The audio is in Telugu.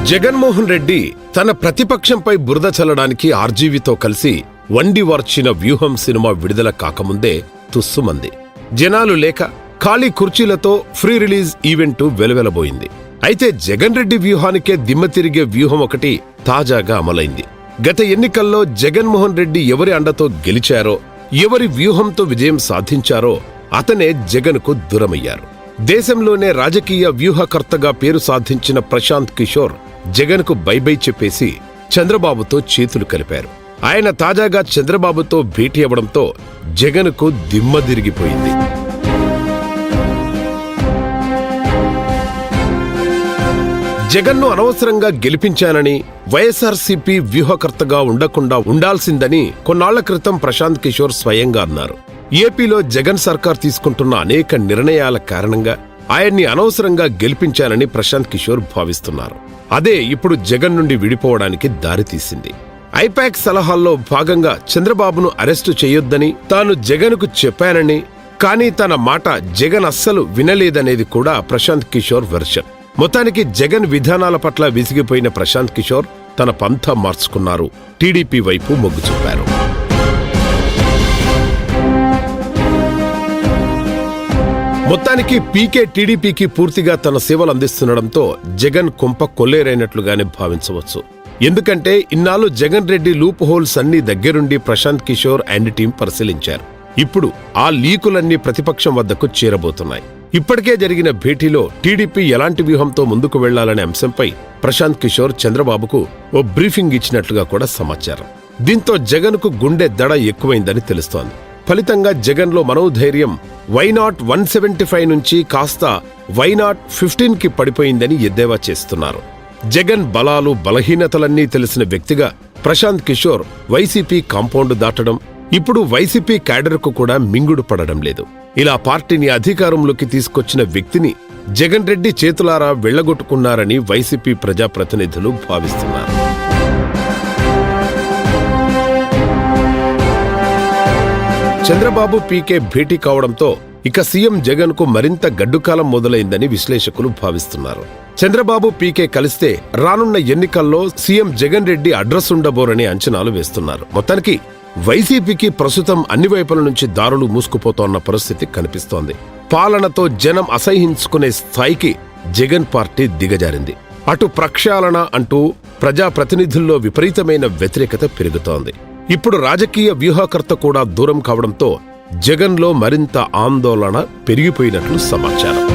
జగన్మోహన్ రెడ్డి తన ప్రతిపక్షంపై బురద చల్లడానికి ఆర్జీవీతో కలిసి వండివార్చిన వ్యూహం సినిమా విడుదల కాకముందే తుస్సుమంది. జనాలు లేక ఖాళీ కుర్చీలతో ఫ్రీ రిలీజ్ ఈవెంటు వెలువెలబోయింది. అయితే జగన్ రెడ్డి వ్యూహానికే దిమ్మ తిరిగే వ్యూహం ఒకటి తాజాగా అమలైంది. గత ఎన్నికల్లో జగన్మోహన్ రెడ్డి ఎవరి అండతో గెలిచారో, ఎవరి వ్యూహంతో విజయం సాధించారో అతనే జగన్కు దూరమయ్యారు. దేశంలోనే రాజకీయ వ్యూహకర్తగా పేరు సాధించిన ప్రశాంత్ కిషోర్ జగన్కు బైబై చెప్పేసి చంద్రబాబుతో చేతులు కలిపారు. ఆయన తాజాగా చంద్రబాబుతో భేటీ అవ్వడంతో జగన్కు దిమ్మ తిరిగిపోయింది. జగన్ను అనవసరంగా గెలిపించానని, వైఎస్ఆర్సీపీ వ్యూహకర్తగా ఉండకుండా ఉండాల్సిందని కొన్నాళ్ల క్రితం ప్రశాంత్ కిషోర్ స్వయంగా అన్నారు. ఏపీలో జగన్ సర్కార్ తీసుకుంటున్న అనేక నిర్ణయాల కారణంగా ఆయన్ని అనవసరంగా గెలిపించానని ప్రశాంత్ కిషోర్ భావిస్తున్నారు. అదే ఇప్పుడు జగన్ నుండి విడిపోవడానికి దారితీసింది. ఐపాక్ సలహాల్లో భాగంగా చంద్రబాబును అరెస్టు చేయొద్దని తాను జగన్కు చెప్పానని, కానీ తన మాట జగన్ అస్సలు వినలేదనేది కూడా ప్రశాంత్ కిషోర్ వెర్షన్. మొత్తానికి జగన్ విధానాల పట్ల విసిగిపోయిన ప్రశాంత్ కిషోర్ తన పంథా మార్చుకున్నారు. టీడీపీ వైపు మొగ్గు చూపారు. మొత్తానికి పీకే టీడీపీకి పూర్తిగా తన సేవలు అందిస్తుండడంతో జగన్ కొంప కొల్లేరైనట్లుగానే భావించవచ్చు. ఎందుకంటే ఇన్నాళ్ళు జగన్ రెడ్డి లూప్ హోల్స్ అన్ని దగ్గరుండి ప్రశాంత్ కిషోర్ అండ్ టీం పరిశీలించారు. ఇప్పుడు ఆ లీకులన్నీ ప్రతిపక్షం వద్దకు చేరబోతున్నాయి. ఇప్పటికే జరిగిన భేటీలో టీడీపీ ఎలాంటి వ్యూహంతో ముందుకు వెళ్లాలనే అంశంపై ప్రశాంత్ కిషోర్ చంద్రబాబుకు ఓ బ్రీఫింగ్ ఇచ్చినట్లుగా కూడా సమాచారం. దీంతో జగన్కు గుండె దడ ఎక్కువైందని తెలుస్తోంది. ఫలితంగా జగన్లో మనోధైర్యం వైనాట్ 175 నుంచి కాస్త వైనాట్ 15కి పడిపోయిందని ఎద్దేవా చేస్తున్నారు. జగన్ బలాలు బలహీనతలన్నీ తెలిసిన వ్యక్తిగా ప్రశాంత్ కిషోర్ వైసీపీ కాంపౌండ్ దాటడం, ఇప్పుడు వైసీపీ క్యాడర్కు కూడా మింగుడు పడడం లేదు. ఇలా పార్టీని అధికారంలోకి తీసుకొచ్చిన వ్యక్తిని జగన్ రెడ్డి చేతులారా వెళ్లగొట్టుకున్నారని వైసీపీ ప్రజాప్రతినిధులు భావిస్తున్నారు. చంద్రబాబు పీకే భేటీ కావడంతో ఇక సీఎం జగన్ కు మరింత గడ్డుకాలం మొదలైందని విశ్లేషకులు భావిస్తున్నారు. చంద్రబాబు పీకే కలిస్తే రానున్న ఎన్నికల్లో సీఎం జగన్ రెడ్డి అడ్రస్ ఉండబోరని అంచనాలు వేస్తున్నారు. మొత్తానికి వైసీపీకి ప్రస్తుతం అన్ని వైపుల నుంచి దారులు మూసుకుపోతోన్న పరిస్థితి కనిపిస్తోంది. పాలనతో జనం అసహ్యించుకునే స్థాయికి జగన్ పార్టీ దిగజారింది. అటు ప్రక్షాళన అంటూ ప్రజాప్రతినిధుల్లో విపరీతమైన వ్యతిరేకత పెరుగుతోంది. ఇప్పుడు రాజకీయ వ్యూహకర్త కూడా దూరం కావడంతో జగన్లో మరింత ఆందోళన పెరిగిపోయినట్లు సమాచారం.